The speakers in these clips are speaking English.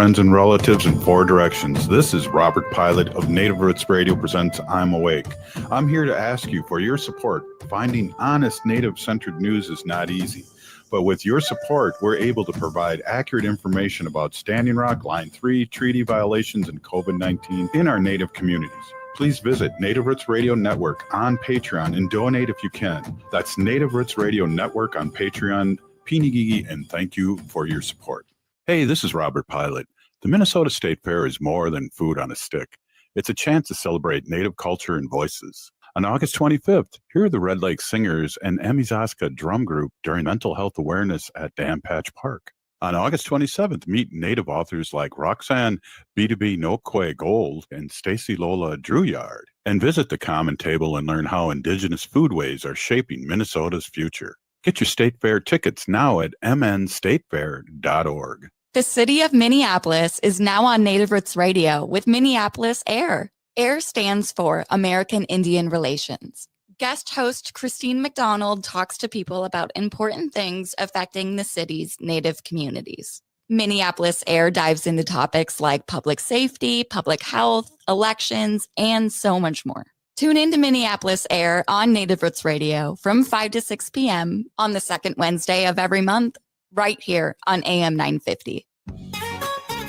friends and relatives in four directions. This is Robert Pilot of Native Roots Radio presents I'm Awake. I'm here to ask you for your support. Finding honest Native-centered news is not easy. But with your support, we're able to provide accurate information about Standing Rock, Line 3, treaty violations, and COVID-19 in our Native communities. Please visit Native Roots Radio Network on Patreon and donate if you can. That's Native Roots Radio Network on Patreon. Pinigigi, and thank you for your support. Hey, this is Robert Pilot. The Minnesota State Fair is more than food on a stick. It's a chance to celebrate Native culture and voices. On August 25th, hear the Red Lake Singers and Emizaska Drum Group during Mental Health Awareness at Dan Patch Park. On August 27th, meet Native authors like Roxanne B2B Nokwe Gold and Stacy Lola Drouillard, and visit the Common Table and learn how Indigenous foodways are shaping Minnesota's future. Get your State Fair tickets now at mnstatefair.org. The city of Minneapolis is now on Native Roots Radio with Minneapolis AIR. AIR stands for American Indian Relations. Guest host Christine McDonald talks to people about important things affecting the city's Native communities. Minneapolis AIR dives into topics like public safety, public health, elections, and so much more. Tune in to Minneapolis AIR on Native Roots Radio from 5 to 6 p.m. on the second Wednesday of every month, right here on AM 950.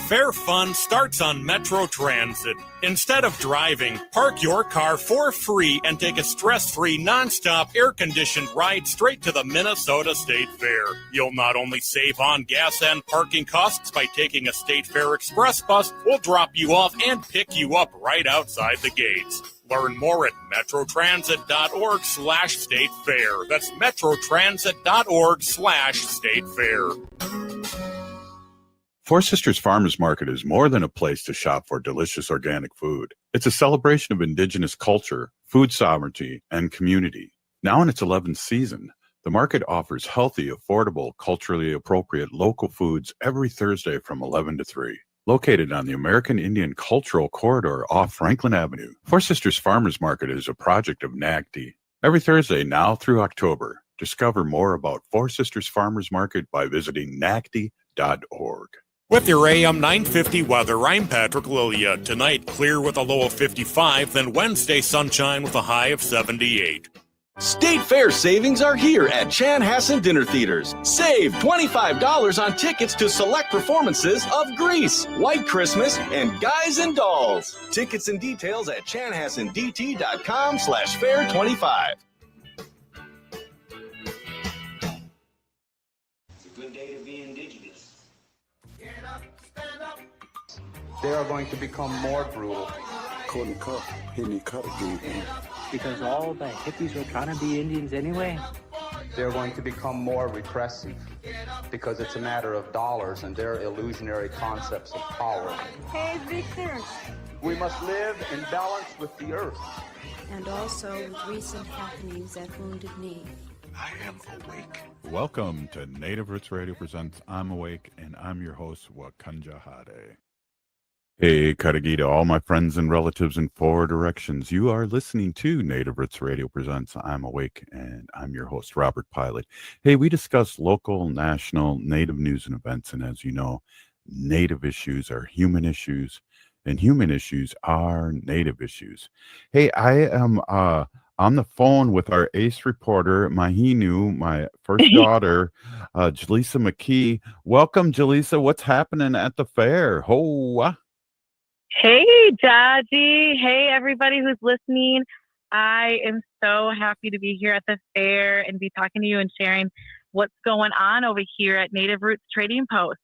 Fair fun starts on Metro Transit. Instead of driving, park your car for free and take a stress-free, non-stop, air-conditioned ride straight to the Minnesota State Fair. You'll not only save on gas and parking costs by taking a State Fair Express bus, we'll drop you off and pick you up right outside the gates. Learn more at metrotransit.org/state fair. That's metrotransit.org/state fair. Four Sisters Farmers Market is more than a place to shop for delicious organic food. It's a celebration of Indigenous culture, food sovereignty, and community. Now in its 11th season, the market offers healthy, affordable, culturally appropriate local foods every Thursday from 11 to 3. Located on the American Indian Cultural Corridor off Franklin Avenue, Four Sisters Farmers Market is a project of NAGD. Every Thursday now through October, discover more about Four Sisters Farmers Market by visiting nagd.org. With your AM 950 weather, I'm Patrick Lilia. Tonight, clear with a low of 55, then Wednesday, sunshine with a high of 78. State Fair savings are here at Chanhassen Dinner Theaters. Save $25 on tickets to select performances of Grease, White Christmas, and Guys and Dolls. Tickets and details at chanhassendt.com/fair25. It's a good day to be indigenous. Get up, stand up. They are going to become more brutal. Because all the hippies were trying to be Indians anyway. They're going to become more repressive because it's a matter of dollars and their illusionary concepts of power. Hey, Victor. We must live in balance with the earth. And also with recent happenings at Wounded Knee. I am awake. Welcome to Native Roots Radio presents I'm Awake, and I'm your host, Wakanja Hade. Hey, Karagita, all my friends and relatives in four directions. You are listening to Native Roots Radio presents I'm Awake, and I'm your host, Robert Pilot. Hey, we discuss local, national, Native news and events, and as you know, Native issues are human issues, and human issues are Native issues. Hey, I am on the phone with our ace reporter, Mahinu, my first daughter, Jaleesa McKee. Welcome, Jaleesa. What's happening at the fair? Ho! Hey, Jaji. Hey, everybody who's listening. I am so happy to be here at the fair and be talking to you and sharing what's going on over here at Native Roots Trading Post.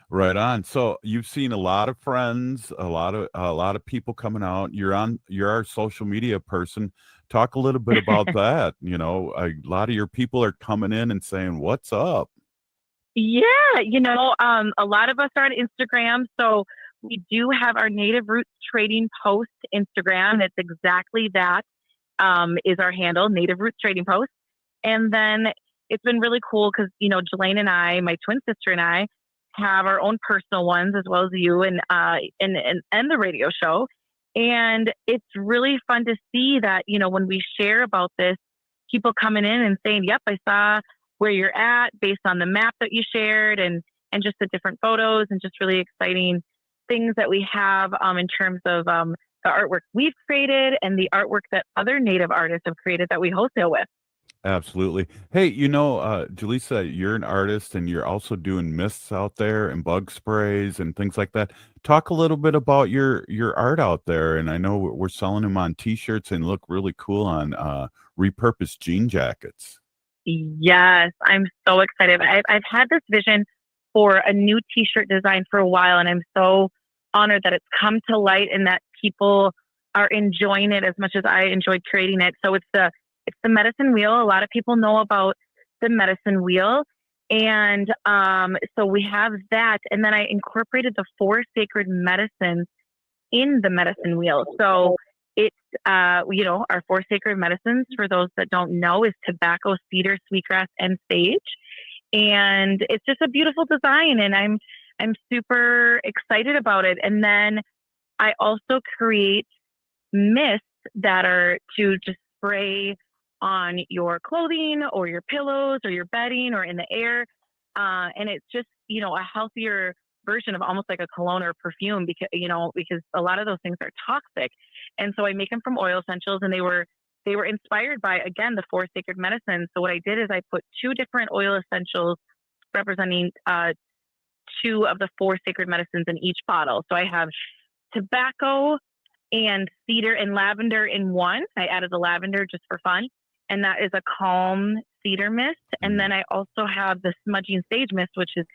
Right on. So you've seen a lot of friends, a lot of people coming out. You're our social media person. Talk a little bit about that. You know, a lot of your people are coming in and saying, "What's up?" Yeah, a lot of us are on Instagram, so we do have our Native Roots Trading Post Instagram. It's exactly that, is our handle, Native Roots Trading Post. And then it's been really cool because, Jelaine and I, my twin sister and I, have our own personal ones as well as you and the radio show. And it's really fun to see that, when we share about this, people coming in and saying, yep, I saw where you're at based on the map that you shared and just the different photos, and just really exciting things that we have in terms of the artwork we've created and the artwork that other Native artists have created that we wholesale with. Absolutely. Hey, Jaleesa, you're an artist and you're also doing mists out there and bug sprays and things like that. Talk a little bit about your art out there. And I know we're selling them on t-shirts and look really cool on repurposed jean jackets. Yes, I'm so excited. I've had this vision for a new t-shirt design for a while, and I'm so honored that it's come to light and that people are enjoying it as much as I enjoyed creating it. So it's the medicine wheel. A lot of people know about the medicine wheel. And so we have that. And then I incorporated the 4 sacred medicines in the medicine wheel. So it's, our 4 sacred medicines, for those that don't know, is tobacco, cedar, sweetgrass, and sage. And it's just a beautiful design. And I'm super excited about it. And then I also create mists that are to just spray on your clothing or your pillows or your bedding or in the air. And it's just, a healthier version of almost like a cologne or perfume because a lot of those things are toxic. And so I make them from oil essentials, and they were inspired by, again, the 4 sacred medicines. So what I did is I put 2 different oil essentials representing 2 of the 4 sacred medicines in each bottle. So I have tobacco and cedar and lavender in one. I added the lavender just for fun. And that is a calm cedar mist. And then I also have the smudging sage mist, which is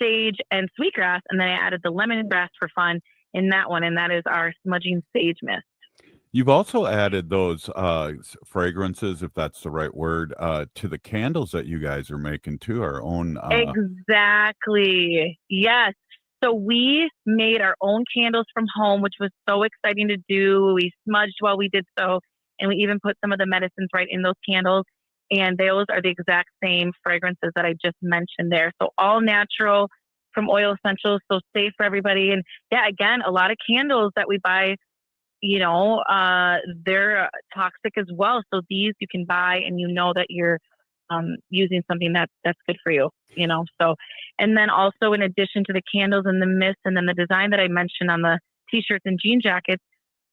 sage and sweetgrass. And then I added the lemongrass for fun in that one. And that is our smudging sage mist. You've also added those fragrances, if that's the right word, to the candles that you guys are making too, our own. Exactly. Yes. So we made our own candles from home, which was so exciting to do. We smudged while we did so. And we even put some of the medicines right in those candles. And those are the exact same fragrances that I just mentioned there. So all natural from oil essentials, so safe for everybody. And yeah, again, a lot of candles that we buy, they're toxic as well. So these you can buy and that you're using something that's good for you, So, and then also in addition to the candles and the mist and then the design that I mentioned on the t-shirts and jean jackets,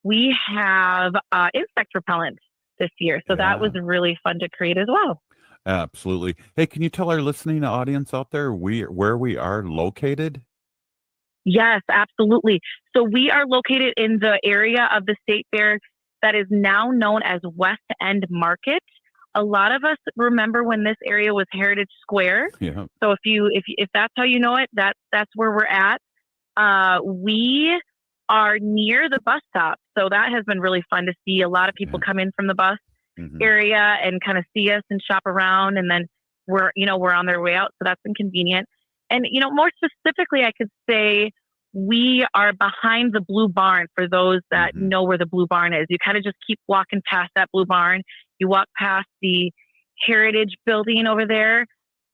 we have insect repellent this year. So that was really fun to create as well. Absolutely. Hey, can you tell our listening audience out there where we are located? Yes, absolutely. So we are located in the area of the state fair that is now known as West End Market. A lot of us remember when this area was Heritage Square. Yeah. So if that's how you know it, that's where we're at. We are near the bus stop. So that has been really fun to see. A lot of people come in from the bus area and kind of see us and shop around. And then we're on their way out. So that's been convenient. And, more specifically, I could say we are behind the Blue Barn for those that know where the Blue Barn is. You kind of just keep walking past that Blue Barn. You walk past the Heritage building over there.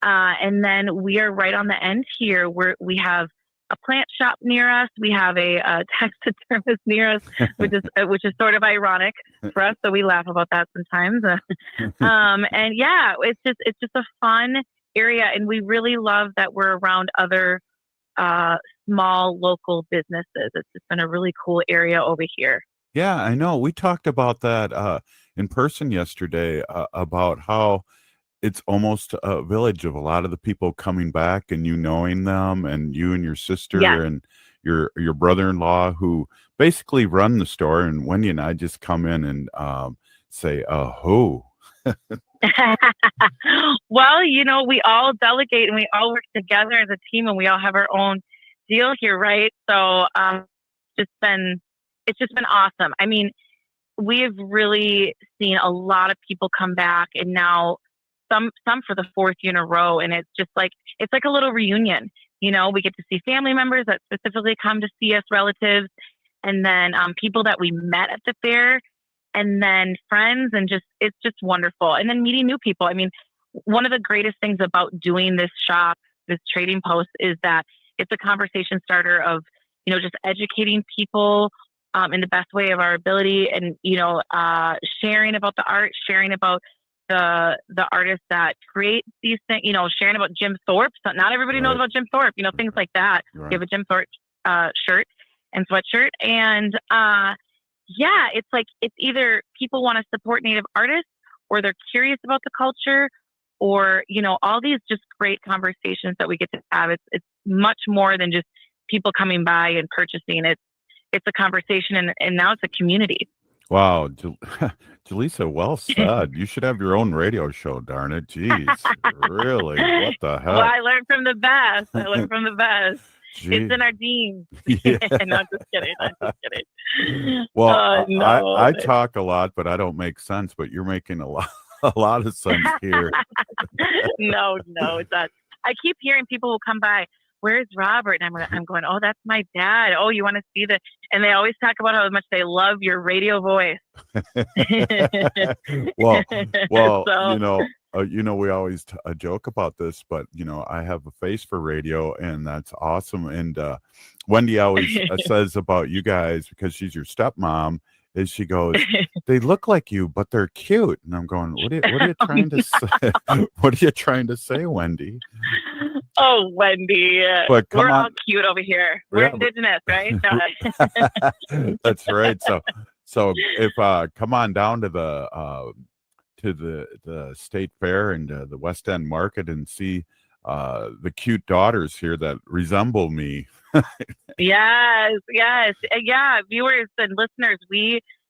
And then we are right on the end here where we have a plant shop near us. We have a taxidermist near us, which is sort of ironic for us. So we laugh about that sometimes. And yeah, it's just a fun area. And we really love that we're around other small local businesses. It's just been a really cool area over here. Yeah, I know. We talked about that in person yesterday about how it's almost a village of a lot of the people coming back and knowing them, and you and your sister and your brother-in-law who basically run the store, and Wendy and I just come in and say, "Oh." Well, we all delegate and we all work together as a team, and we all have our own deal here, right? So it's just been awesome. I mean, we have really seen a lot of people come back, and now some for the 4th year in a row, and it's like a little reunion. We get to see family members that specifically come to see us, relatives, and then people that we met at the fair, and then friends, and it's just wonderful. And then meeting new people. I mean, one of the greatest things about doing this shop, this trading post, is that it's a conversation starter of, just educating people in the best way of our ability, and, sharing about the art, sharing about the artists that create these things, sharing about Jim Thorpe. So not everybody knows about Jim Thorpe, things like that. Right. You have a Jim Thorpe shirt. and sweatshirt. And yeah, it's like it's either people want to support Native artists, or they're curious about the culture, or all these just great conversations that we get to have. It's much more than just people coming by and purchasing. It's a conversation, and now it's a community. Wow, Jaleesa, well said. You should have your own radio show, darn it. Jeez, really? What the heck? Well, I learned from the best. It's in our genes. Yeah. No, I'm just kidding. Well, No, I talk a lot, but I don't make sense. But you're making a lot of sense here. No, it's not. I keep hearing people will come by. Where's Robert? And I'm going, oh, that's my dad. Oh, you want to see the? And they always talk about how much they love your radio voice. well, So, we always joke about this, but I have a face for radio, and that's awesome. And Wendy always says about you guys, because she's your stepmom, is she goes, they look like you, but they're cute. And I'm going, what are you trying to say? What are you trying to say, Wendy? Oh, Wendy, but we're all cute over here. We're indigenous, right? That's right. So if come on down to the state fair and the West End Market and see the cute daughters here that resemble me. Yes. Yeah. Viewers and listeners,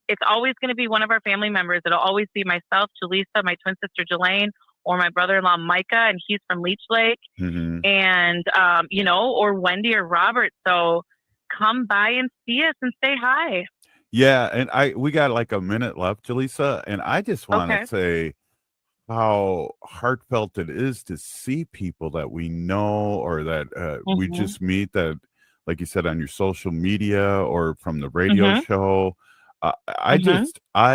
it's always going to be one of our family members. It'll always be myself, Jaleesa, my twin sister, Jelaine, or my brother-in-law, Micah, and he's from Leech Lake, and, or Wendy or Robert. So come by and see us and say hi. Yeah. And we got like a minute left, Jaleesa. And I just want to say how heartfelt it is to see people that we know, or that we just meet, that, like you said, on your social media or from the radio show. I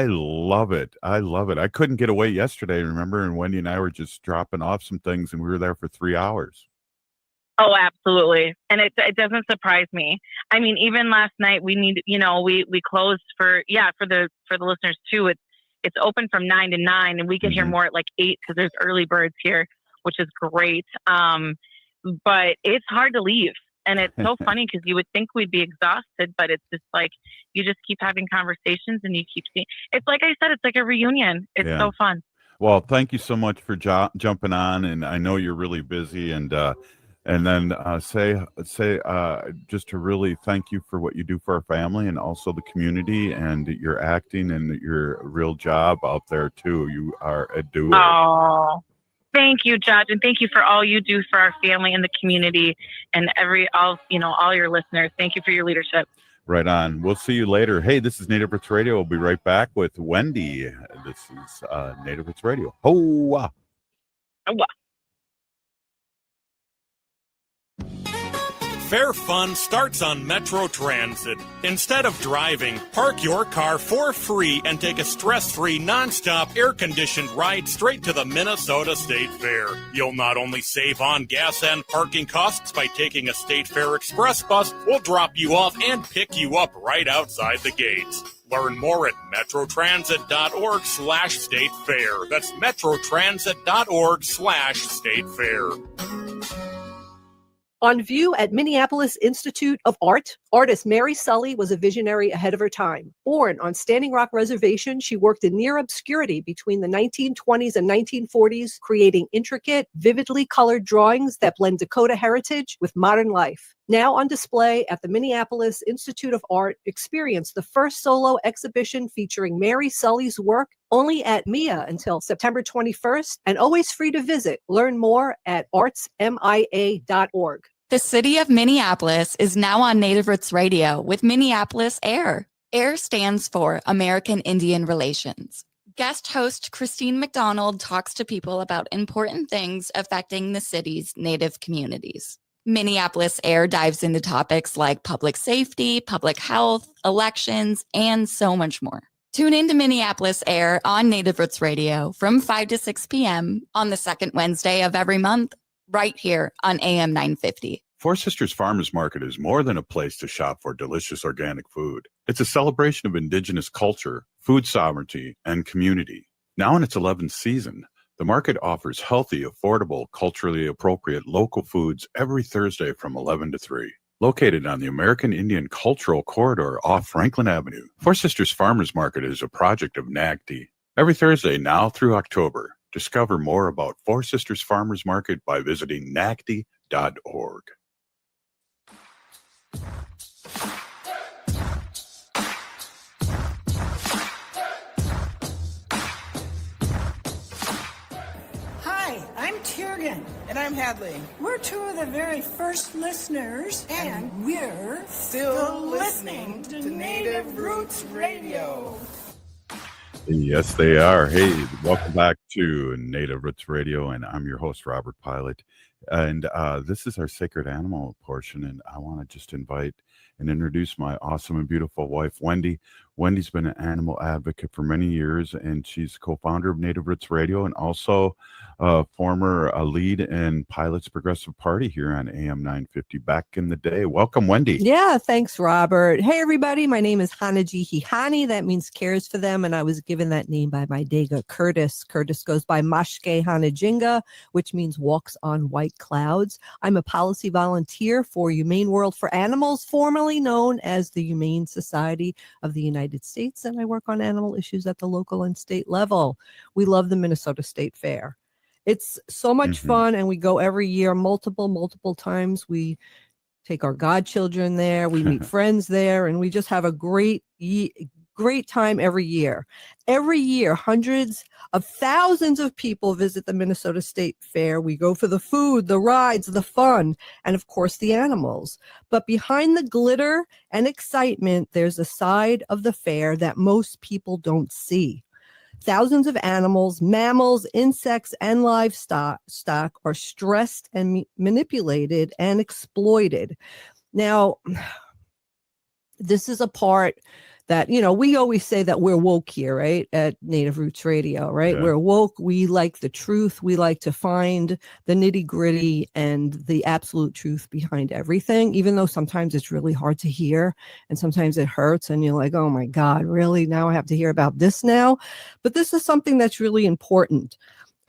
love it. I love it. I couldn't get away yesterday, remember? And Wendy and I were just dropping off some things, and we were there for 3 hours. Oh, absolutely. And it doesn't surprise me. I mean, even last night we closed for the listeners too. It's open from 9 to 9, and we get here more at like 8 because there's early birds here, which is great. But it's hard to leave. And it's so funny because you would think we'd be exhausted, but it's just like you just keep having conversations, and you keep seeing. It's like I said, it's like a reunion. It's so fun. Well, thank you so much for jumping on, and I know you're really busy. And then say just to really thank you for what you do for our family and also the community, and your acting and your real job out there too. You are a doer. Oh. Thank you, Judge, and thank you for all you do for our family and the community, and all your listeners. Thank you for your leadership. Right on. We'll see you later. Hey, this is Native Roots Radio. We'll be right back with Wendy. This is Native Roots Radio. Hoa. Hoa. Fair fun starts on Metro Transit. Instead of driving, park your car for free and take a stress-free, non-stop, air-conditioned ride straight to the Minnesota State Fair. You'll not only save on gas and parking costs by taking a State Fair Express bus, we'll drop you off and pick you up right outside the gates. Learn more at metrotransit.org/state fair. That's metrotransit.org/state fair. On view at Minneapolis Institute of Art, artist Mary Sully was a visionary ahead of her time. Born on Standing Rock Reservation, she worked in near obscurity between the 1920s and 1940s, creating intricate, vividly colored drawings that blend Dakota heritage with modern life. Now on display at the Minneapolis Institute of Art, experience the first solo exhibition featuring Mary Sully's work, only at MIA until September 21st, and always free to visit. Learn more at artsmia.org. The city of Minneapolis is now on Native Roots Radio with Minneapolis AIR. AIR stands for American Indian Relations. Guest host Christine McDonald talks to people about important things affecting the city's Native communities. Minneapolis AIR dives into topics like public safety, public health, elections, and so much more. Tune in to Minneapolis AIR on Native Roots Radio from 5 to 6 p.m. on the second Wednesday of every month, right here on AM 950. Four Sisters Farmers Market is more than a place to shop for delicious organic food. It's a celebration of Indigenous culture, food sovereignty, and community. Now in its 11th season, the market offers healthy, affordable, culturally appropriate local foods every Thursday from 11 to 3. Located on the American Indian Cultural Corridor off Franklin Avenue, Four Sisters Farmers Market is a project of NAGD. Every Thursday now through October, discover more about Four Sisters Farmers Market by visiting nagd.org. Hi, I'm Tiergan. And I'm Hadley. We're two of the very first listeners, and we're still listening to Native Roots Radio. Yes, they are. Hey, welcome back to Native Roots Radio, and I'm your host, Robert Pilot. And this is our sacred animal portion, and I want to just invite and introduce my awesome and beautiful wife, Wendy. Wendy's been an animal advocate for many years, and she's co-founder of Native Roots Radio and also former lead in Pilot's Progressive Party here on AM 950 back in the day. Welcome, Wendy. Yeah, thanks, Robert. Hey, everybody. My name is Hanaji Hihani. That means cares for them, and I was given that name by my Dega Curtis. Curtis goes by Mashke Hanajinga, which means walks on white clouds. I'm a policy volunteer for Humane World for Animals, formerly known as the Humane Society of the United States, and I work on animal issues at the local and state level. We love the Minnesota State Fair. It's so much fun, and we go every year, multiple times. We take our godchildren there, we meet friends there, and we just have a great time every year. Every year, hundreds of thousands of people visit the Minnesota State Fair. We go for the food, the rides, the fun, and of course the animals. But behind the glitter and excitement, there's a side of the fair that most people don't see. Thousands of animals, mammals, insects, and livestock are stressed and manipulated and exploited. Now, this is a part that, we always say that we're woke here, right? At Native Roots Radio, right? Yeah. We're woke. We like the truth. We like to find the nitty gritty and the absolute truth behind everything, even though sometimes it's really hard to hear and sometimes it hurts and you're like, oh my God, really? Now I have to hear about this now? But this is something that's really important.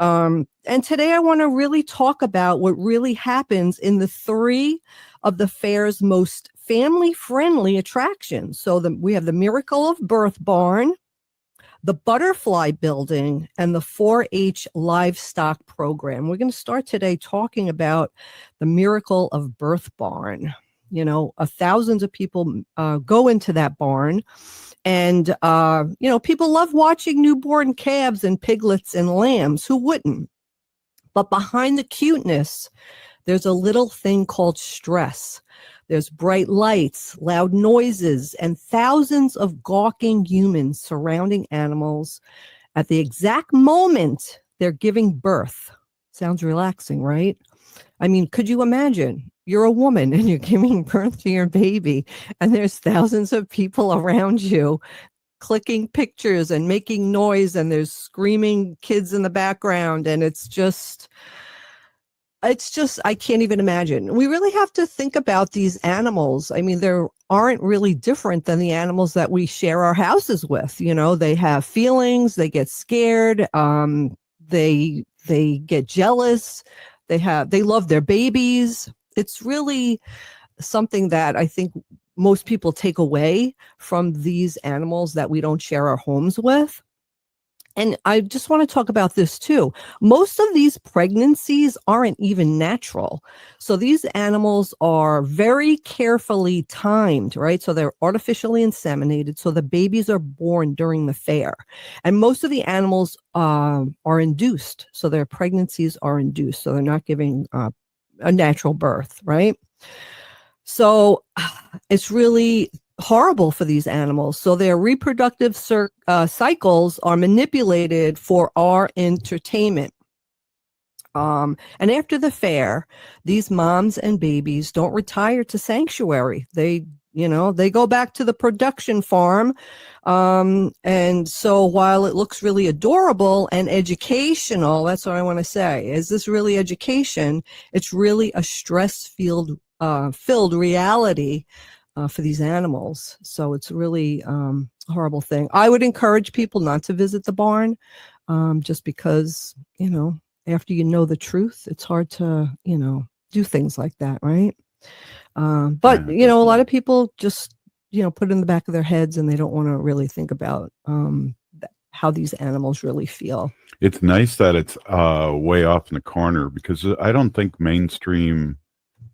And today I want to really talk about what really happens in the three of the fair's most family-friendly attractions. So we have the Miracle of Birth Barn, the Butterfly Building, and the 4-H Livestock Program. We're going to start today talking about the Miracle of Birth Barn. Thousands of people go into that barn. And, people love watching newborn calves and piglets and lambs. Who wouldn't? But behind the cuteness, there's a little thing called stress. There's bright lights, loud noises, and thousands of gawking humans surrounding animals at the exact moment they're giving birth. Sounds relaxing, right? I mean, could you imagine? You're a woman and you're giving birth to your baby, and there's thousands of people around you clicking pictures and making noise, and there's screaming kids in the background, and it's just, I can't even imagine. We really have to think about these animals. I mean, they aren't really different than the animals that we share our houses with. They have feelings, they get scared, they get jealous, they love their babies. It's really something that I think most people take away from these animals that we don't share our homes with. And I just want to talk about this too. Most of these pregnancies aren't even natural. So these animals are very carefully timed, right? So they're artificially inseminated. So the babies are born during the fair. And most of the animals are induced. So their pregnancies are induced. So they're not giving a natural birth, right? So it's really horrible for these animals. So their reproductive cycles are manipulated for our entertainment. And after the fair, these moms and babies don't retire to sanctuary. They go back to the production farm. And so while it looks really adorable and educational, that's what I want to say. Is this really education? It's really a stress-filled reality for these animals. So it's really a horrible thing. I would encourage people not to visit the barn just because, after you know the truth, it's hard to, do things like that, right? But a lot of people just put it in the back of their heads, and they don't want to really think about how these animals really feel. It's nice that it's way off in the corner, because I don't think mainstream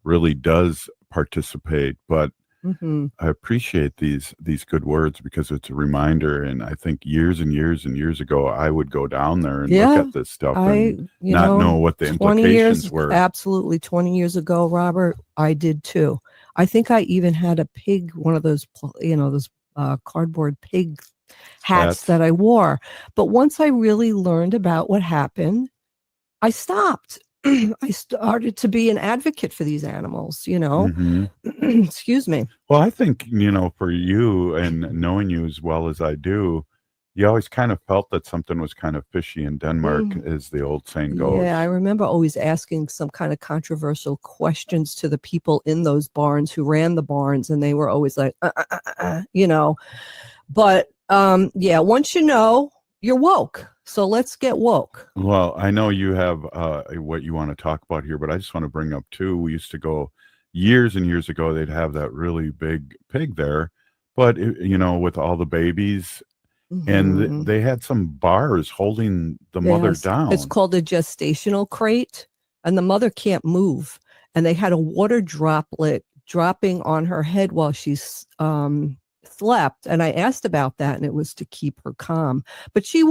really does participate, but I appreciate these good words, because it's a reminder. And I think years and years and years ago, I would go down there and look at this stuff and not know what the implications were. Absolutely. 20 years ago, Robert, I did too. I think I even had a pig, one of those, those cardboard pig hats that I wore. But once I really learned about what happened, I stopped. I started to be an advocate for these animals, Excuse me. Well, I think, for you, and knowing you as well as I do, you always kind of felt that something was kind of fishy in Denmark, as the old saying goes. Yeah, I remember always asking some kind of controversial questions to the people in those barns who ran the barns, and they were always like, But once you're woke. So let's get woke. Well, I know you have what you want to talk about here, but I just want to bring up too, we used to go years and years ago, they'd have that really big pig there, but with all the babies, and they had some bars holding the mother down. It's called a gestational crate, and the mother can't move. And they had a water droplet dropping on her head while she's slept, and I asked about that, and it was to keep her calm. But she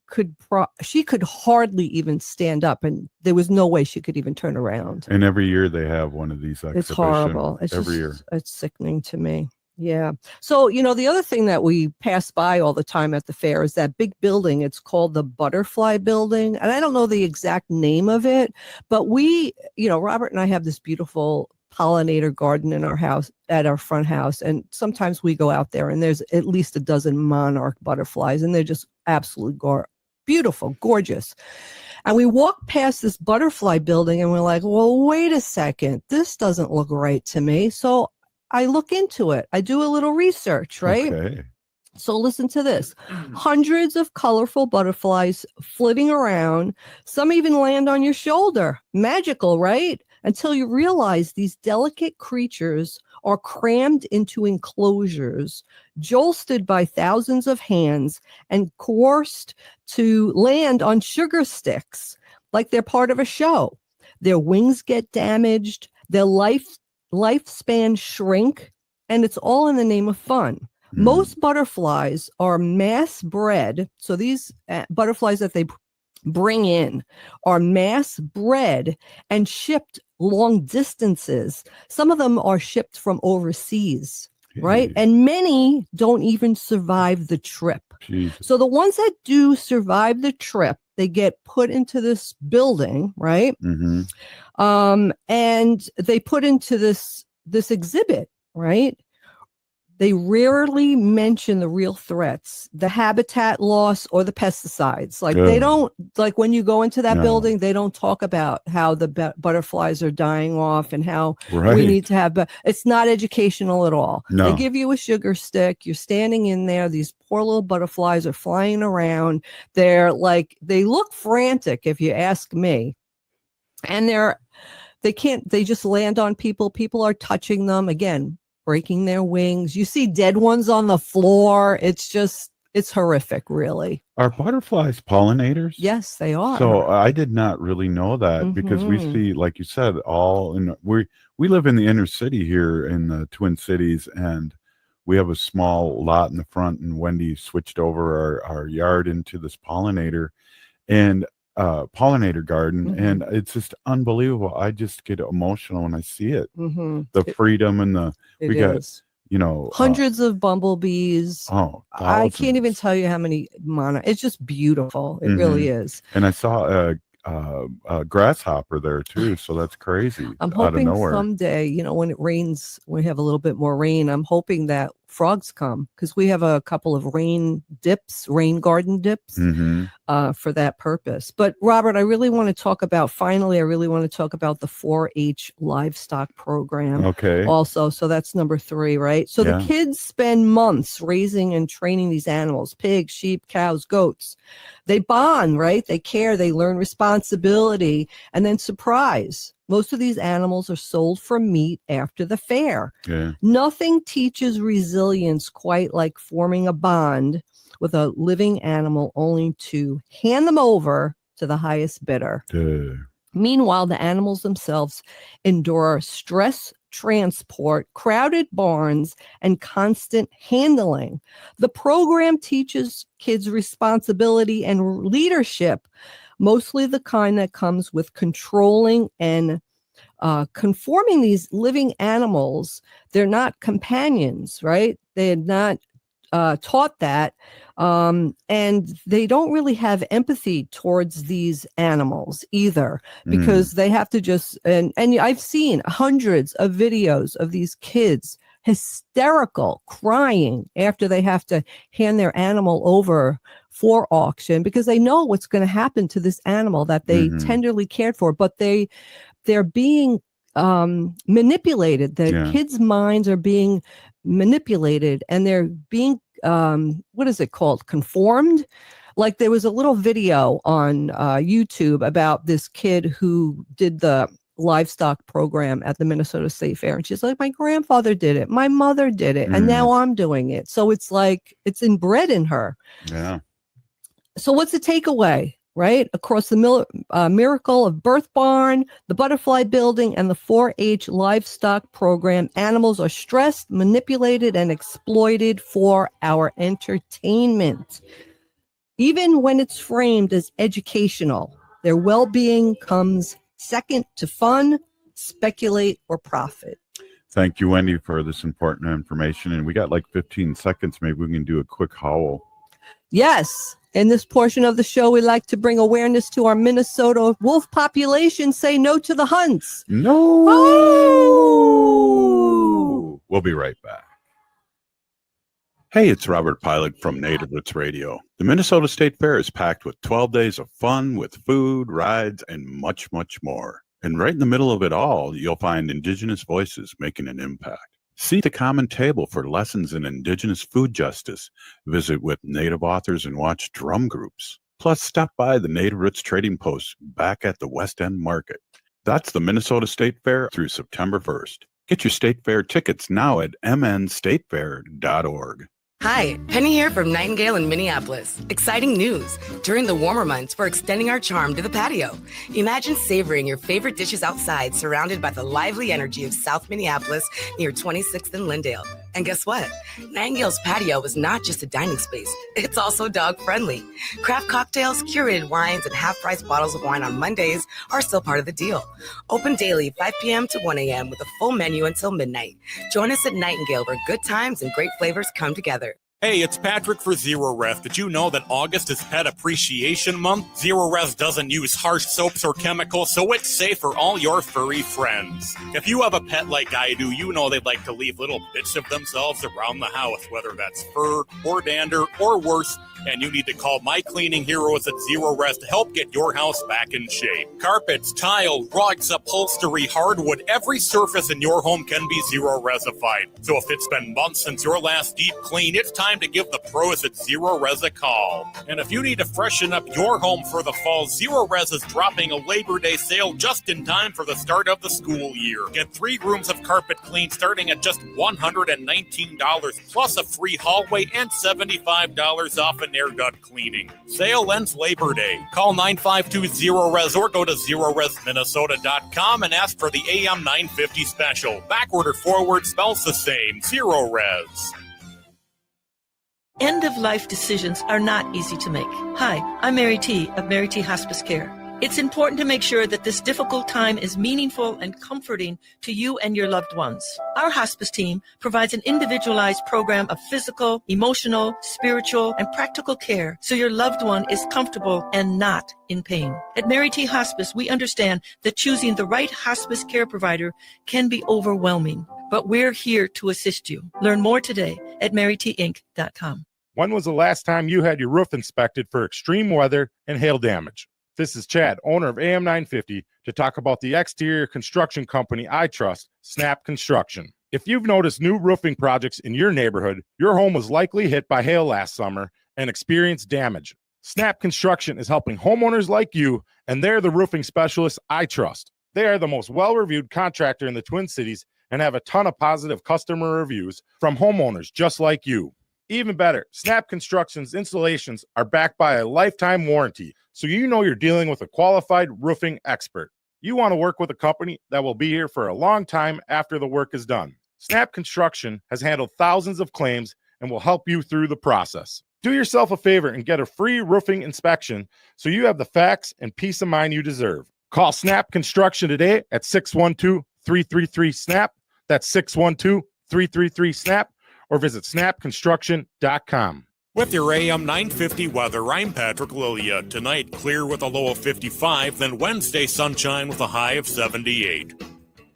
could hardly even stand up, and there was no way she could even turn around. And every year they have one of these exhibitions. It's horrible. It's every year. It's sickening to me. Yeah. So, the other thing that we pass by all the time at the fair is that big building. It's called the Butterfly Building. And I don't know the exact name of it, but Robert and I have this beautiful pollinator garden in our house, at our front house. And sometimes we go out there and there's at least a dozen monarch butterflies, and they're just absolutely beautiful, gorgeous. And we walk past this butterfly building and we're like, well, wait a second, this doesn't look right to me. So I look into it. I do a little research, right? Okay. So listen to this. Hundreds of colorful butterflies flitting around. Some even land on your shoulder. Magical, right? Until you realize these delicate creatures are crammed into enclosures, jolted by thousands of hands, and coerced to land on sugar sticks like they're part of a show. Their wings get damaged, their lifespan shrink, and it's all in the name of fun. Most butterflies are mass bred. So these butterflies that they bring in are mass bred and shipped long distances. Some of them are shipped from overseas, right? And many don't even survive the trip. Jesus. So the ones that do survive the trip, they get put into this building, right? And they put into this exhibit, right? They rarely mention the real threats, the habitat loss or the pesticides. Like they don't, like when you go into that building, they don't talk about how the butterflies are dying off and how we need to have, but it's not educational at all. No. They give you a sugar stick. You're standing in there. These poor little butterflies are flying around. They're like, they look frantic if you ask me. And they just land on people. People are touching them. Again, breaking their wings. You see dead ones on the floor. It's horrific, really. Are butterflies pollinators? Yes, they are. So I did not really know that, because we see, like you said, we live in the inner city here in the Twin Cities, and we have a small lot in the front, and Wendy switched over our yard into this pollinator garden, and it's just unbelievable. I just get emotional when I see it. The freedom and we got hundreds of bumblebees. I can't even tell you how many it's just beautiful. It really is. And I saw a grasshopper there too, so that's crazy. I'm hoping someday, when it rains, we have a little bit more rain, I'm hoping that frogs come, because we have a couple of rain garden dips for that purpose. But Robert, I really want to talk about the 4-H livestock program. Okay. Also, so that's number 3, right? So the kids spend months raising and training these animals: pigs, sheep, cows, goats. They bond, right? They care, they learn responsibility, and then surprise, Most of these animals are sold for meat after the fair. Yeah. Nothing teaches resilience quite like forming a bond with a living animal only to hand them over to the highest bidder. Meanwhile, the animals themselves endure stress, transport, crowded barns, and constant handling. The program teaches kids responsibility and leadership, mostly the kind that comes with controlling and conforming these living animals. They're not companions, right? They're not taught that. And they don't really have empathy towards these animals either, because they have to just, and I've seen hundreds of videos of these kids hysterical, crying after they have to hand their animal over for auction, because they know what's going to happen to this animal that they tenderly cared for, but they're being manipulated. The kids' minds are being manipulated, and they're being what is it called? Conformed. Like there was a little video on YouTube about this kid who did the livestock program at the Minnesota State Fair, and she's like, my grandfather did it, my mother did it, and now I'm doing it. So it's like it's inbred in her. Yeah. So what's the takeaway? Right? Across the Miracle of Birth Barn, the Butterfly Building, and the 4-H livestock program, animals are stressed, manipulated, and exploited for our entertainment. Even when it's framed as educational, their well-being comes second to fun, speculate, or profit. Thank you, Wendy, for this important information. And we got like 15 seconds. Maybe we can do a quick howl. Yes. In this portion of the show, we like to bring awareness to our Minnesota wolf population. Say no to the hunts. No. Oh! We'll be right back. Hey, it's Robert Pilot from Native Roots Radio. The Minnesota State Fair is packed with 12 days of fun with food, rides, and much, much more. And right in the middle of it all, you'll find Indigenous voices making an impact. Seat the common table for lessons in Indigenous food justice. Visit with Native authors and watch drum groups. Plus, stop by the Native Roots Trading Post back at the West End Market. That's the Minnesota State Fair through September 1st. Get your State Fair tickets now at mnstatefair.org. Hi, Penny here from Nightingale in Minneapolis. Exciting news. During the warmer months, we're extending our charm to the patio. Imagine savoring your favorite dishes outside, surrounded by the lively energy of South Minneapolis near 26th and Lindale. And guess what? Nightingale's patio is not just a dining space. It's also dog-friendly. Craft cocktails, curated wines, and half-price bottles of wine on Mondays are still part of the deal. Open daily, 5 p.m. to 1 a.m. with a full menu until midnight. Join us at Nightingale, where good times and great flavors come together. Hey, it's Patrick for Zero Res. Did you know that August is Pet Appreciation Month? Zero Res doesn't use harsh soaps or chemicals, so it's safe for all your furry friends. If you have a pet like I do, you know they'd like to leave little bits of themselves around the house, whether that's fur or dander or worse, and you need to call my cleaning heroes at Zero Res to help get your house back in shape. Carpets, tile, rugs, upholstery, hardwood, every surface in your home can be Zero Resified. So if it's been months since your last deep clean, it's time to give the pros at Zero Res a call. And if you need to freshen up your home for the fall, Zero Res is dropping a Labor Day sale just in time for the start of the school year. Get 3 rooms of carpet clean starting at just $119, plus a free hallway and $75 off an air duct cleaning. Sale ends Labor Day. Call 952-ZERO-RES or go to ZeroResMinnesota.com and ask for the AM 950 special. Backward or forward spells the same. Zero Res. End-of-life decisions are not easy to make. Hi, I'm Mary T. of Mary T. Hospice Care. It's important to make sure that this difficult time is meaningful and comforting to you and your loved ones. Our hospice team provides an individualized program of physical, emotional, spiritual, and practical care so your loved one is comfortable and not in pain. At Mary T. Hospice, we understand that choosing the right hospice care provider can be overwhelming, but we're here to assist you. Learn more today at marytinc.com. When was the last time you had your roof inspected for extreme weather and hail damage? This is Chad, owner of AM 950, to talk about the exterior construction company I trust, Snap Construction. If you've noticed new roofing projects in your neighborhood, your home was likely hit by hail last summer and experienced damage. Snap Construction is helping homeowners like you, and they're the roofing specialists I trust. They are the most well-reviewed contractor in the Twin Cities and have a ton of positive customer reviews from homeowners just like you. Even better, Snap Construction's installations are backed by a lifetime warranty, so you know you're dealing with a qualified roofing expert. You want to work with a company that will be here for a long time after the work is done. Snap Construction has handled thousands of claims and will help you through the process. Do yourself a favor and get a free roofing inspection so you have the facts and peace of mind you deserve. Call Snap Construction today at 612-333-SNAP. That's 612-333-SNAP. Or visit snapconstruction.com. With your AM 950 weather, I'm Patrick Lilia. Tonight, clear with a low of 55, then Wednesday, sunshine with a high of 78.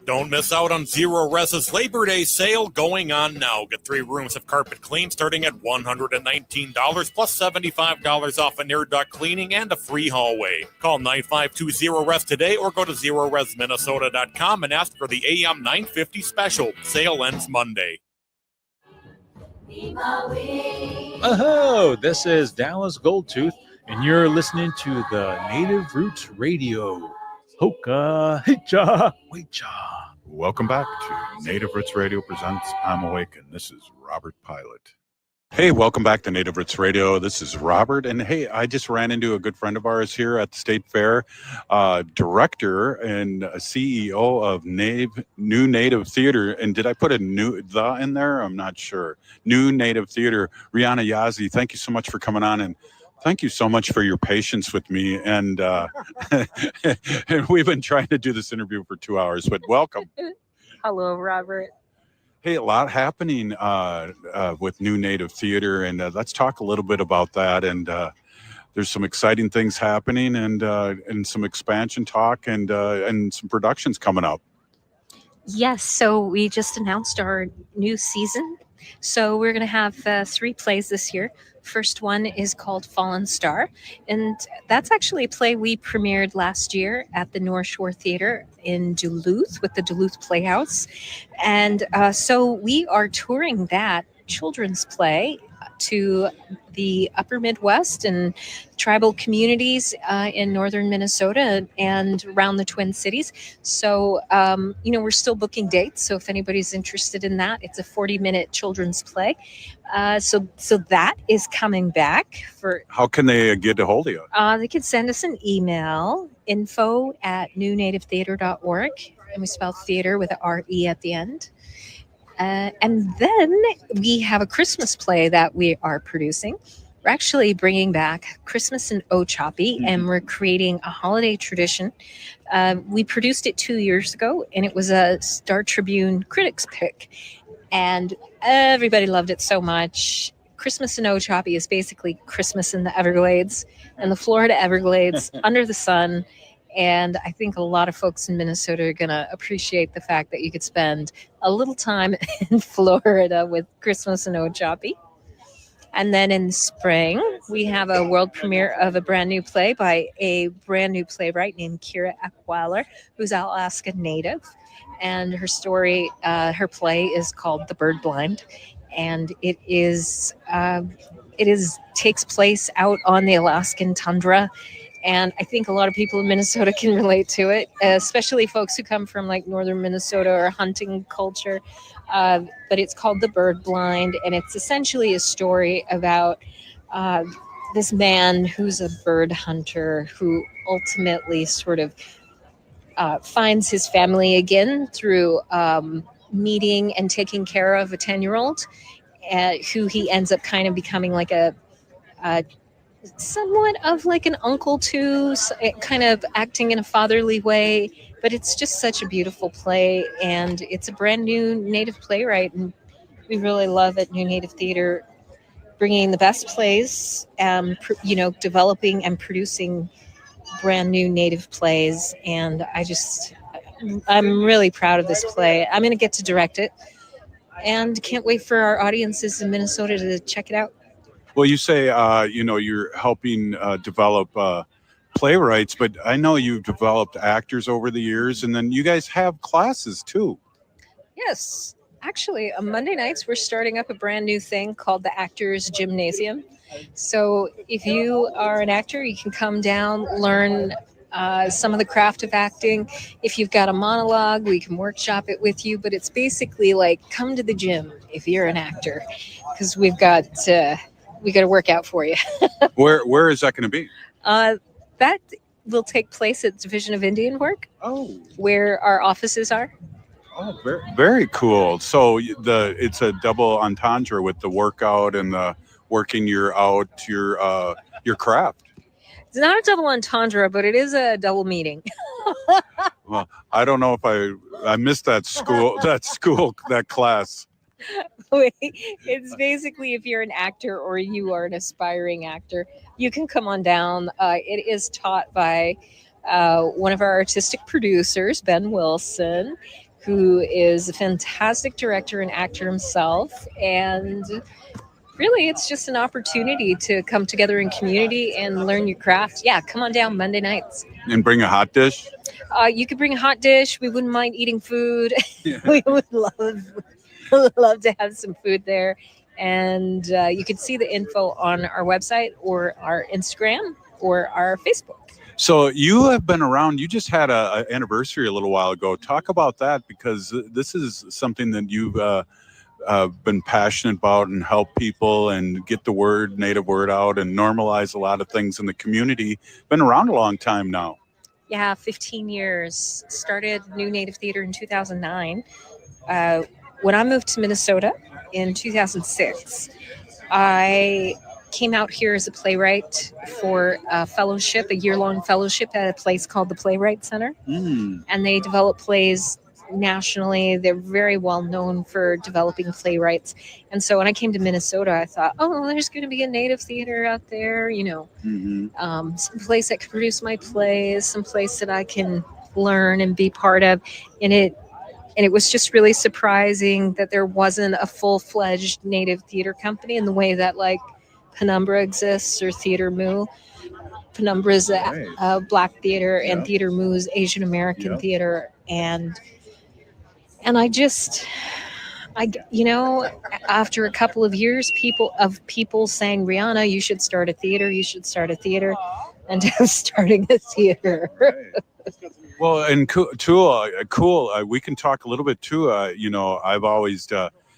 Don't miss out on Zero Res's Labor Day sale going on now. Get 3 rooms of carpet clean starting at $119 plus $75 off an air duct cleaning and a free hallway. Call 952-ZERO-RES today or go to ZeroResMinnesota.com and ask for the AM 950 special. Sale ends Monday. Oh, this is Dallas Goldtooth, and you're listening to the Native Roots Radio. Hoka, hicha, wecha. Welcome back to Native Roots Radio presents I'm Awake, and this is Robert Pilot. Hey, welcome back to Native Roots Radio. This is Robert, and hey, I just ran into a good friend of ours here at the State Fair, director and CEO of New Native Theater. And did I put a new the in there? I'm not sure. New Native Theater, Rihanna Yazzie. Thank you so much for coming on, and thank you so much for your patience with me. And and we've been trying to do this interview for 2 hours, but welcome. Hello, Robert. Hey, a lot happening with New Native Theater, and let's talk a little bit about that. And there's some exciting things happening, and some expansion talk, and some productions coming up. Yes, so we just announced our new season. So we're going to have 3 plays this year. First one is called Fallen Star, and that's actually a play we premiered last year at the North Shore Theater in Duluth with the Duluth Playhouse. And so we are touring that children's play to the upper Midwest and tribal communities in northern Minnesota and around the Twin Cities. So, we're still booking dates. So if anybody's interested in that, it's a 40-minute children's play. So that is coming back. How can they get a hold of you? They can send us an email, info@newnativetheater.org. And we spell theater with an R-E at the end. And then we have a Christmas play that we are producing. We're actually bringing back Christmas in Ochopee, and we're creating a holiday tradition. We produced it 2 years ago, and it was a Star Tribune critics pick. And everybody loved it so much. Christmas in Ochopee is basically Christmas in the Everglades, and the Florida Everglades under the sun. And I think a lot of folks in Minnesota are going to appreciate the fact that you could spend a little time in Florida with Christmas in Ochopee. And then in spring, we have a world premiere of a brand new play by a brand new playwright named Kira Eckwaller, who's Alaska Native. And her story, her play is called The Bird Blind. And it takes place out on the Alaskan tundra. And I think a lot of people in Minnesota can relate to it, especially folks who come from like northern Minnesota or hunting culture. But it's called The Bird Blind, and it's essentially a story about this man who's a bird hunter who ultimately sort of finds his family again through meeting and taking care of a 10-year-old who he ends up kind of becoming like a somewhat of like an uncle to, kind of acting in a fatherly way. But it's just such a beautiful play, and it's a brand new Native playwright, and we really love at New Native Theater bringing the best plays, developing and producing brand new Native plays. And I'm really proud of this play. I'm going to get to direct it, and can't wait for our audiences in Minnesota to check it out. Well, you say, you're helping develop playwrights, but I know you've developed actors over the years, and then you guys have classes too. Yes. Actually, on Monday nights, we're starting up a brand new thing called the Actors Gymnasium. So if you are an actor, you can come down, learn some of the craft of acting. If you've got a monologue, we can workshop it with you. But it's basically like come to the gym if you're an actor, because we got to work out for you. Where is that going to be? That will take place at Division of Indian Work. Oh, where our offices are. Oh, very, very cool. So it's a double entendre with the workout and the working your craft. It's not a double entendre, but it is a double meeting. Well, I don't know if I missed that class. It's basically if you're an actor or you are an aspiring actor, you can come on down. It is taught by one of our artistic producers, Ben Wilson, who is a fantastic director and actor himself. And really, it's just an opportunity to come together in community and learn your craft. Yeah, come on down Monday nights. And bring a hot dish? You could bring a hot dish. We wouldn't mind eating food. We would love to have some food there. And you can see the info on our website or our Instagram or our Facebook. So you have been around. You just had an anniversary a little while ago. Talk about that, because this is something that you've been passionate about and help people and get the native word out and normalize a lot of things in the community. Been around a long time now. Yeah, 15 years. Started New Native Theater in 2009. When I moved to Minnesota in 2006, I came out here as a playwright for a fellowship, a year-long fellowship at a place called the Playwright Center. And they develop plays nationally. They're very well known for developing playwrights. And so when I came to Minnesota, I thought, oh, there's going to be a Native theater out there, some place that can produce my plays, some place that I can learn and be part of. And it was just really surprising that there wasn't a full-fledged Native theater company in the way that like Penumbra exists or Theater Moo. Penumbra is a Black theater, and Theater Moo is Asian American theater. And after a couple of years, people saying, Rihanna, you should start a theater, and starting a theater. Well, and cool. We can talk a little bit too. I've always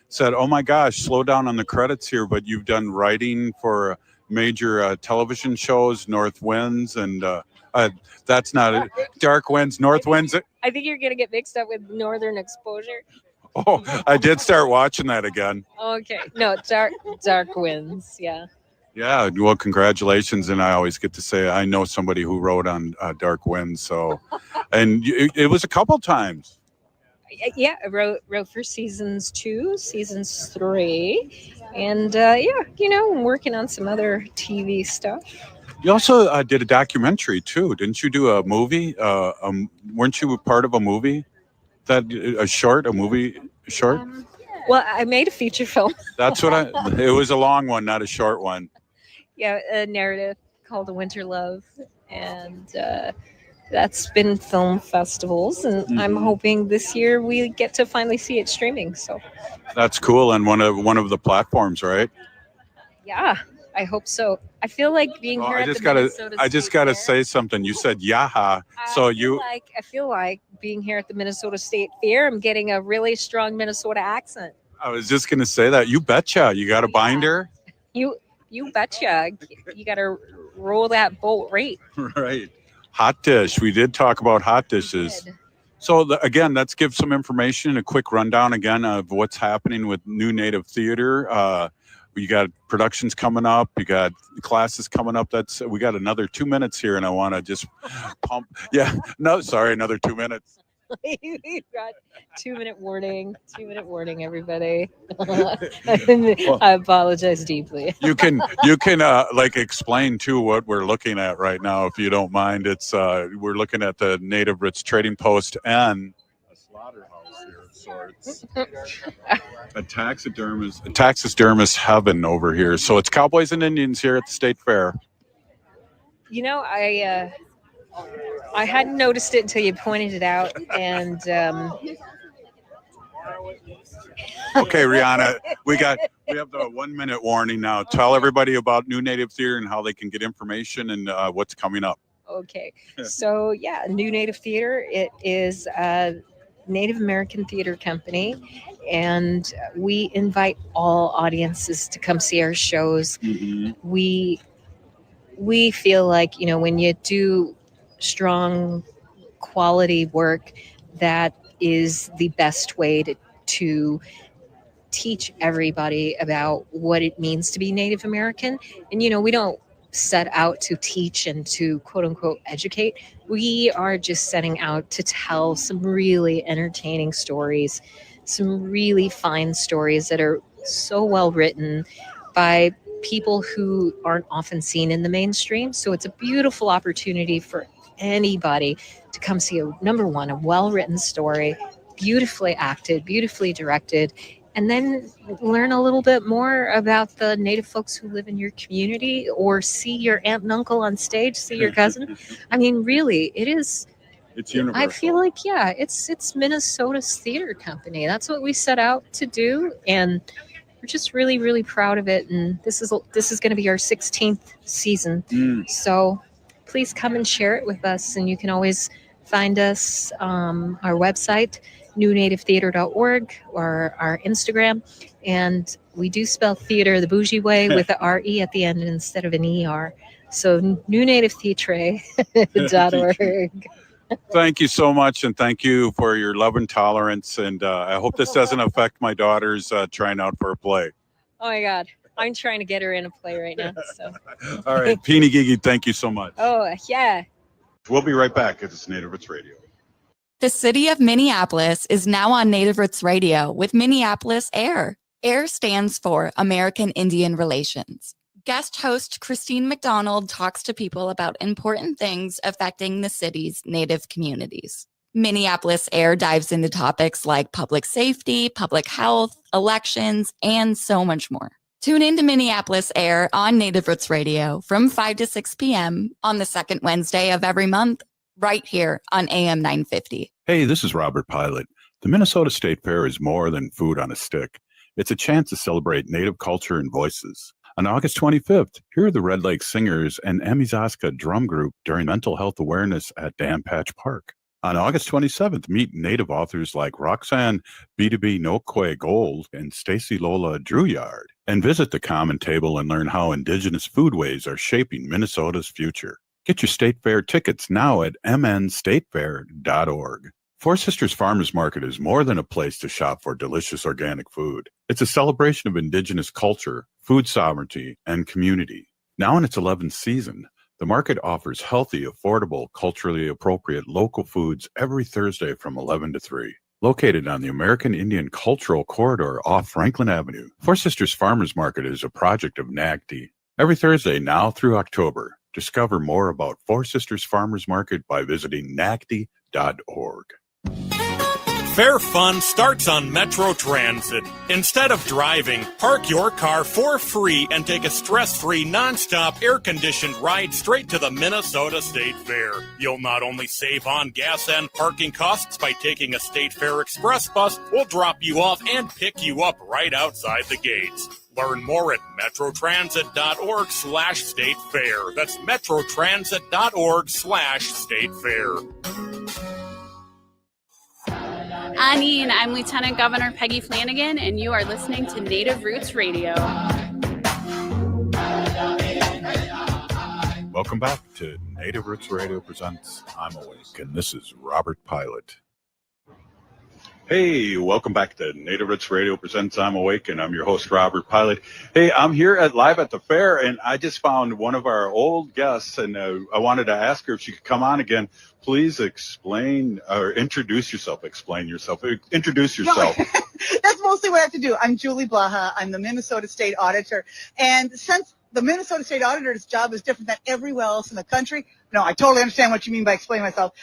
said, oh my gosh, slow down on the credits here, but you've done writing for major television shows, North Winds, and that's not it. Dark Winds, North Winds. I think you're going to get mixed up with Northern Exposure. Oh, I did start watching that again. Okay. No, Dark Winds. Yeah. Yeah. Well, congratulations. And I always get to say, I know somebody who wrote on Dark Winds. So, and it was a couple times. Yeah. I wrote for seasons 2, seasons 3. And I'm working on some other TV stuff. You also did a documentary too. Didn't you do a movie? Weren't you part of a movie? A movie short? Well, I made a feature film. That's what it was, a long one, not a short one. Yeah, a narrative called A Winter Love. And that's been film festivals. And I'm hoping this year we get to finally see it streaming. So that's cool. And one of the platforms, right? Yeah, I hope so. I feel like being here at the Minnesota I just got to say something. You said yaha. I feel like being here at the Minnesota State Fair, I'm getting a really strong Minnesota accent. I was just going to say that. You betcha. You got a binder? You betcha. You got to roll that boat right. Right. Hot dish. We did talk about hot dishes. So again, let's give some information, a quick rundown again of what's happening with New Native Theater. We got productions coming up. You got classes coming up. We got another 2 minutes here, and I want to just pump. Yeah, no, sorry, another 2 minutes. We've got 2-minute warning. 2-minute warning, everybody. I apologize deeply. You can explain too what we're looking at right now, if you don't mind. It's we're looking at the Native Roots Trading Post and a slaughterhouse here of sorts. A taxidermist heaven over here. So it's Cowboys and Indians here at the State Fair. I hadn't noticed it until you pointed it out, and okay, Rihanna, we have the 1 minute warning now. Tell everybody about New Native Theater and how they can get information and what's coming up. Okay. So, yeah, New Native Theater, it is a Native American theater company, and we invite all audiences to come see our shows. We feel like, when you do strong quality work, that is the best way to teach everybody about what it means to be Native American. And, we don't set out to teach and to quote unquote educate. We are just setting out to tell some really entertaining stories, some really fine stories that are so well written by people who aren't often seen in the mainstream. So it's a beautiful opportunity for anybody to come see a well-written story, beautifully acted, beautifully directed, and then learn a little bit more about the Native folks who live in your community, or see your aunt and uncle on stage, see your cousin. I mean, really, it's universal. I feel like, it's Minnesota's theater company. That's what we set out to do, and we're just really, really proud of it. And this is going to be our 16th season. So please come and share it with us. And you can always find us our website, newnativetheater.org, or our Instagram. And we do spell theater the bougie way with the R-E at the end instead of an E-R. So newnativetheatre.org. Thank you so much, and thank you for your love and tolerance. And I hope this doesn't affect my daughter's trying out for a play. Oh my God. I'm trying to get her in a play right now. So. All right, Peony Gigi, thank you so much. Oh, yeah. We'll be right back at this Native Roots Radio. The city of Minneapolis is now on Native Roots Radio with Minneapolis AIR. AIR stands for American Indian Relations. Guest host Christine McDonald talks to people about important things affecting the city's Native communities. Minneapolis AIR dives into topics like public safety, public health, elections, and so much more. Tune in to Minneapolis AIR on Native Roots Radio from 5 to 6 p.m. on the second Wednesday of every month, right here on AM 950. Hey, this is Robert Pilot. The Minnesota State Fair is more than food on a stick. It's a chance to celebrate Native culture and voices. On August 25th, hear the Red Lake Singers and Emizaska Drum Group during Mental Health Awareness at Dan Patch Park. On August 27th, meet Native authors like Roxanne B2B Nokwe Gold and Stacy Lola Druyard, and visit the Common Table and learn how Indigenous foodways are shaping Minnesota's future. Get your State Fair tickets now at mnstatefair.org. Four Sisters Farmers Market is more than a place to shop for delicious organic food. It's a celebration of Indigenous culture, food sovereignty, and community. Now in its 11th season, the market offers healthy, affordable, culturally appropriate local foods every Thursday from 11 to 3. Located on the American Indian Cultural Corridor off Franklin Avenue, Four Sisters Farmers Market is a project of NAGD. Every Thursday now through October, discover more about Four Sisters Farmers Market by visiting nagd.org. Fair fun starts on Metro Transit. Instead of driving, park your car for free and take a stress-free, non-stop, air-conditioned ride straight to the Minnesota State Fair. You'll not only save on gas and parking costs by taking a State Fair Express bus, we'll drop you off and pick you up right outside the gates. Learn more at metrotransit.org/State Fair. That's metrotransit.org/State Fair. Annie, and I'm Lieutenant Governor Peggy Flanagan, and you are listening to Native Roots Radio. Welcome back to Native Roots Radio presents I'm Awake, and this is Robert Pilot. Hey, welcome back to Native Roots Radio presents I'm Awake, and I'm your host, Robert Pilot. Hey, I'm here live at the fair, and I just found one of our old guests, and I wanted to ask her if she could come on again. Please explain or introduce yourself. Explain yourself. Introduce yourself. No, that's mostly what I have to do. I'm Julie Blaha. I'm the Minnesota State Auditor. And since the Minnesota State Auditor's job is different than everywhere else in the country, no, I totally understand what you mean by explaining myself.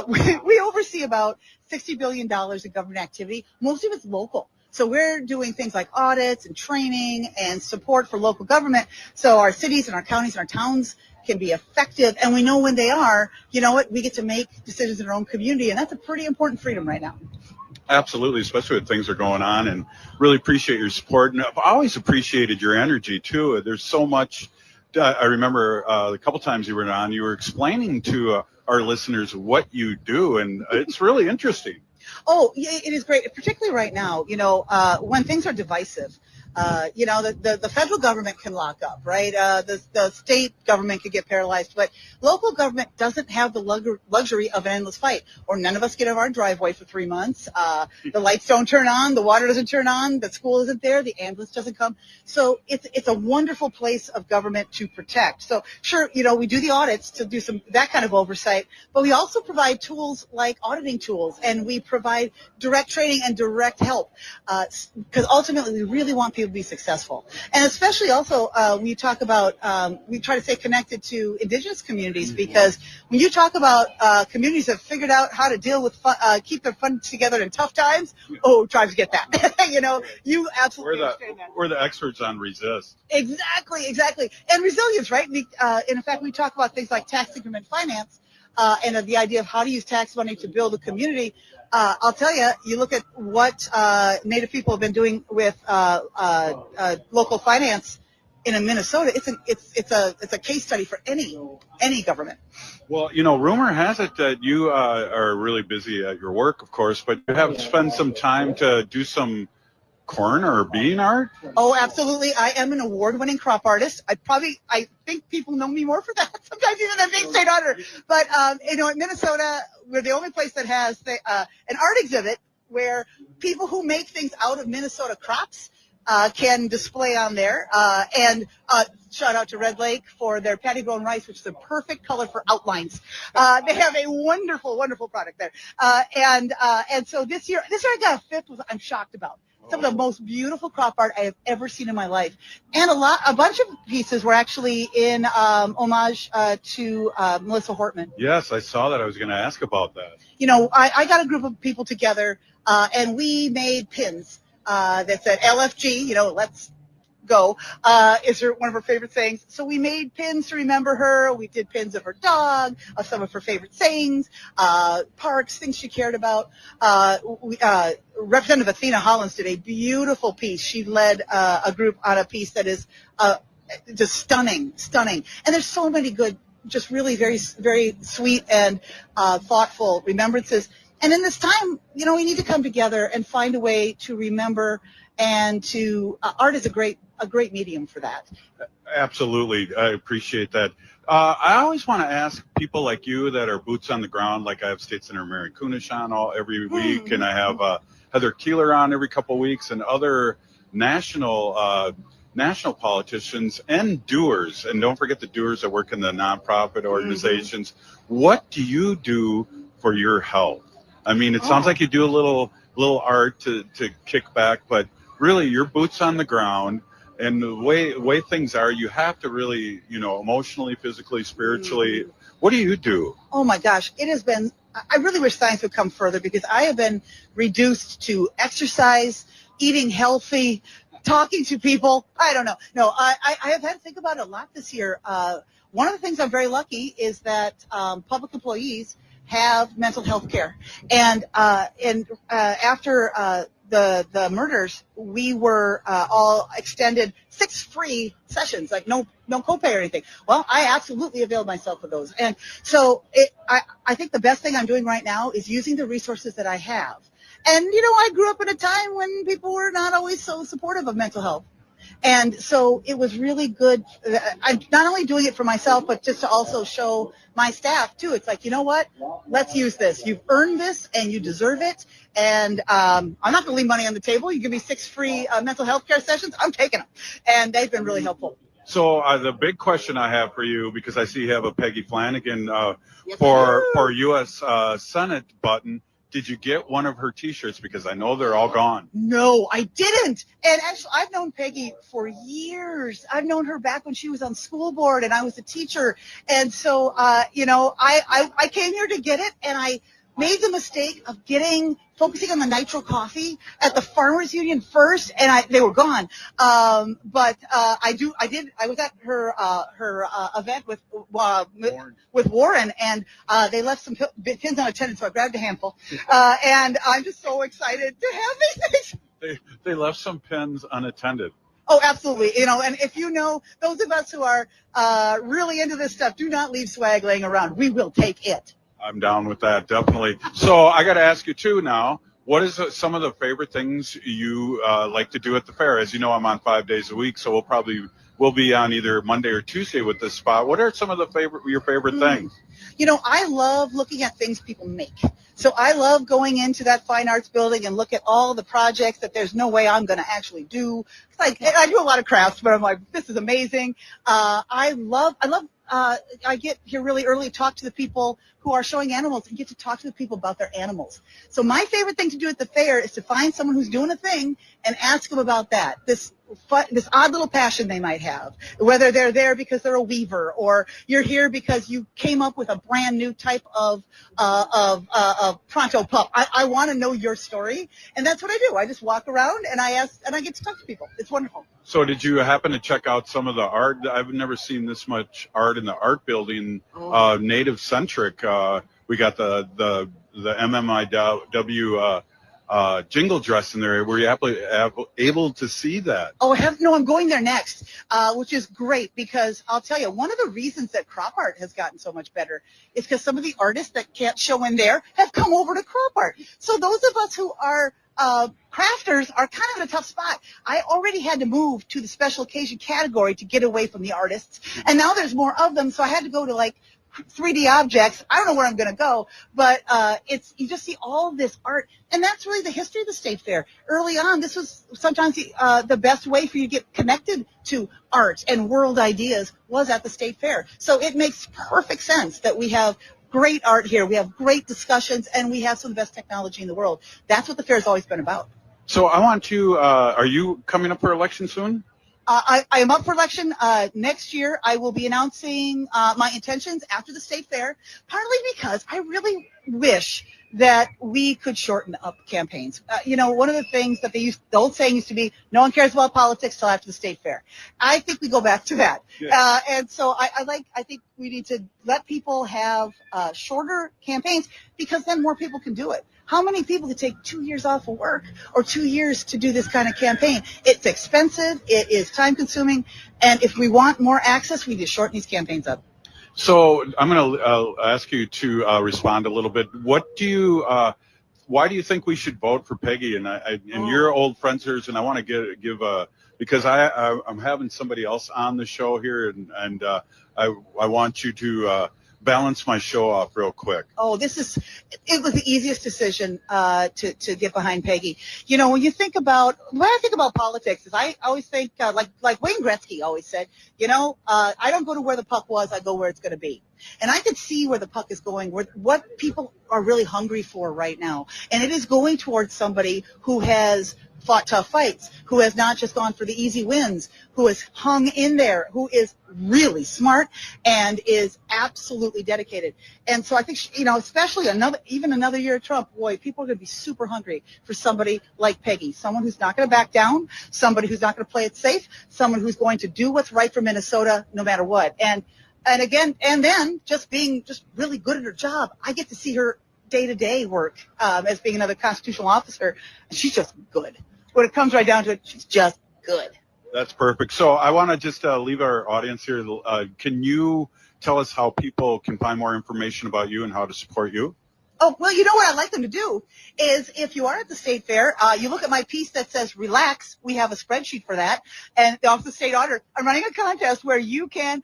We oversee about $60 billion of government activity. Most of it's local. So we're doing things like audits and training and support for local government. So our cities and our counties and our towns can be effective, and we know when they are, you know what, we get to make decisions in our own community, and that's a pretty important freedom right now. Absolutely, especially when things are going on, and really appreciate your support. And I've always appreciated your energy too. There's so much I remember a couple times you were on, you were explaining to our listeners what you do, and it's really interesting. Oh, yeah, it is great, particularly right now, when things are divisive. The federal government can lock up, right? The state government could get paralyzed, but local government doesn't have the luxury of an endless fight, or none of us get out of our driveway for 3 months. The lights don't turn on, the water doesn't turn on, the school isn't there, the ambulance doesn't come. So it's a wonderful place of government to protect. So sure, we do the audits to do that kind of oversight, but we also provide tools like auditing tools, and we provide direct training and direct help, because ultimately we really want people to be successful. And especially also when you talk about, we try to stay connected to indigenous communities, because when you talk about communities that have figured out how to deal with, keep their funds together in tough times, tribes get that. You absolutely understand that. We're the experts on resist. Exactly. And resilience, right? In fact, we talk about things like tax increment finance, and the idea of how to use tax money to build a community. I'll tell you, you look at what Native people have been doing with local finance in Minnesota. It's a case study for any government. Well, rumor has it that you are really busy at your work, of course, but you have spent some time to do some corn or bean art? Oh, absolutely. I am an award-winning crop artist. I think people know me more for that sometimes even than being state auditor. But, in Minnesota, we're the only place that has an art exhibit where people who make things out of Minnesota crops can display on there. And shout out to Red Lake for their patty-grown rice, which is the perfect color for outlines. They have a wonderful, wonderful product there. And so this year I got a fifth, which I'm shocked about. Some of the most beautiful crop art I have ever seen in my life. And a bunch of pieces were actually in homage to Melissa Hortman. Yes, I saw that. I was going to ask about that. I got a group of people together, and we made pins that said LFG, let's go, is one of her favorite sayings. So we made pins to remember her. We did pins of her dog, of some of her favorite sayings, parks, things she cared about. Representative Athena Hollins did a beautiful piece. She led a group on a piece that is just stunning. And there's so many good, just really very, very sweet and thoughtful remembrances. And in this time, we need to come together and find a way to remember, and to art is a great medium for that. Absolutely. I appreciate that. I always want to ask people like you that are boots on the ground, like I have State Senator Mary Kunesh on every week, and I have Heather Keeler on every couple of weeks, and other national politicians and doers. And don't forget the doers that work in the nonprofit organizations. What do you do for your health? I mean, it sounds like you do a little art to kick back, but really your boots on the ground. And the way things are, you have to really, emotionally, physically, spiritually. What do you do? Oh my gosh, it has been, I really wish science would come further, because I have been reduced to exercise, eating healthy, talking to people. I don't know. No, I have had to think about it a lot this year. One of the things I'm very lucky is that public employees have mental health care. And after the murders, we were all extended 6 free sessions, like no copay or anything. Well, I absolutely availed myself of those. And so I think the best thing I'm doing right now is using the resources that I have. And, I grew up at a time when people were not always so supportive of mental health. And so it was really good. I'm not only doing it for myself, but just to also show my staff too. It's like, you know what? Let's use this. You've earned this and you deserve it. And I'm not going to leave money on the table. You give me 6 free mental health care sessions, I'm taking them. And they've been really helpful. So the big question I have for you, because I see you have a Peggy Flanagan for U.S. Senate button. Did you get one of her T-shirts? Because I know they're all gone. No, I didn't. And actually, I've known Peggy for years. I've known her back when she was on school board and I was a teacher. And so, I came here to get it, and I made the mistake of focusing on the nitro coffee at the Farmers Union first, and they were gone. But I was at her event with Warren, and they left some pins unattended, so I grabbed a handful. And I'm just so excited to have these things. They left some pins unattended. Oh, absolutely. And if those of us who are really into this stuff, do not leave swag laying around. We will take it. I'm down with that, definitely. So I got to ask you too now, what is some of the favorite things you like to do at the fair? As you know, I'm on 5 days a week, so we'll be on either Monday or Tuesday with this spot. What are some of your favorite things? I love looking at things people make. So I love going into that fine arts building and look at all the projects that there's no way I'm going to actually do. Like, I do a lot of crafts, but I'm like, this is amazing. I get here really early, talk to the people who are showing animals, and get to talk to the people about their animals. So my favorite thing to do at the fair is to find someone who's doing a thing and ask them about that. This odd little passion they might have, whether they're there because they're a weaver, or you're here because you came up with a brand new type of pronto pup. I want to know your story, and that's what I do. I just walk around and I ask, and I get to talk to people. It's wonderful. So did you happen to check out some of the art? I've never seen this much art in the art building, native centric. We got the MMIW jingle dress in there. Were you able to see that? Oh, I'm going there next, which is great, because I'll tell you, one of the reasons that crop art has gotten so much better is because some of the artists that can't show in there have come over to crop art. So those of us who are crafters are kind of in a tough spot. I already had to move to the special occasion category to get away from the artists, and now there's more of them, so I had to go to like 3D objects. I don't know where I'm going to go, but you just see all this art, and that's really the history of the state fair. Early on, this was sometimes the best way for you to get connected to art and world ideas was at the state fair. So it makes perfect sense that we have great art here, we have great discussions, and we have some of the best technology in the world. That's what the fair's always been about. So I want to, are you coming up for election soon? I am up for election next year. I will be announcing my intentions after the state fair, partly because I really wish that we could shorten up campaigns. One of the things that the old saying used to be, no one cares about politics till after the state fair. I think we go back to that. Yeah. And so I think we need to let people have shorter campaigns, because then more people can do it. How many people could take 2 years off of work or 2 years to do this kind of campaign? It's expensive, it is time consuming, and if we want more access, we need to shorten these campaigns up. So I'm going to ask you to respond a little bit. Why do you think we should vote for Peggy? And you're old friends of hers, and I want to give because I'm having somebody else on the show here, and I want you to balance my show off real quick. Oh, it was the easiest decision to get behind Peggy. When I think about politics, is I always think like Wayne Gretzky always said, I don't go to where the puck was, I go where it's going to be. And I could see where the puck is going, what people are really hungry for right now. And it is going towards somebody who has fought tough fights, who has not just gone for the easy wins, who has hung in there, who is really smart and is absolutely dedicated. And so I think, especially another year of Trump, boy, people are going to be super hungry for somebody like Peggy, someone who's not going to back down, somebody who's not going to play it safe, someone who's going to do what's right for Minnesota no matter what. And then just being really good at her job. I get to see her day-to-day work as being another constitutional officer. She's just good. When it comes right down to it, she's just good. That's perfect. So I want to just leave our audience here. Can you tell us how people can find more information about you and how to support you? Oh, well, what I'd like them to do is, if you are at the state fair, you look at my piece that says relax. We have a spreadsheet for that. And the Office of the State Auditor, I'm running a contest where if you can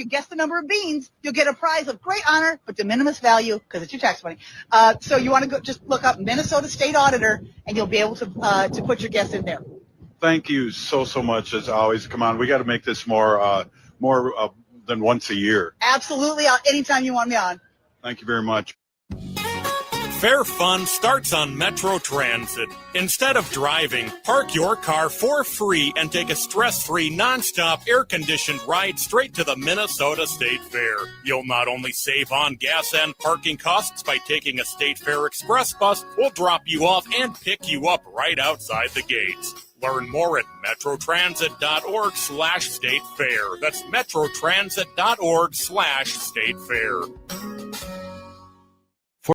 guess the number of beans, you'll get a prize of great honor, but de minimis value, because it's your tax money. So you want to just look up Minnesota State Auditor, and you'll be able to put your guess in there. Thank you so much, as always. Come on, we got to make this more than once a year. Absolutely. Anytime you want me on. Thank you very much. Fair fun starts on Metro Transit. Instead of driving, park your car for free and take a stress-free, non-stop, air-conditioned ride straight to the Minnesota State Fair. You'll not only save on gas and parking costs by taking a State Fair Express bus, we'll drop you off and pick you up right outside the gates. Learn more at metrotransit.org/statefair. That's metrotransit.org/statefair.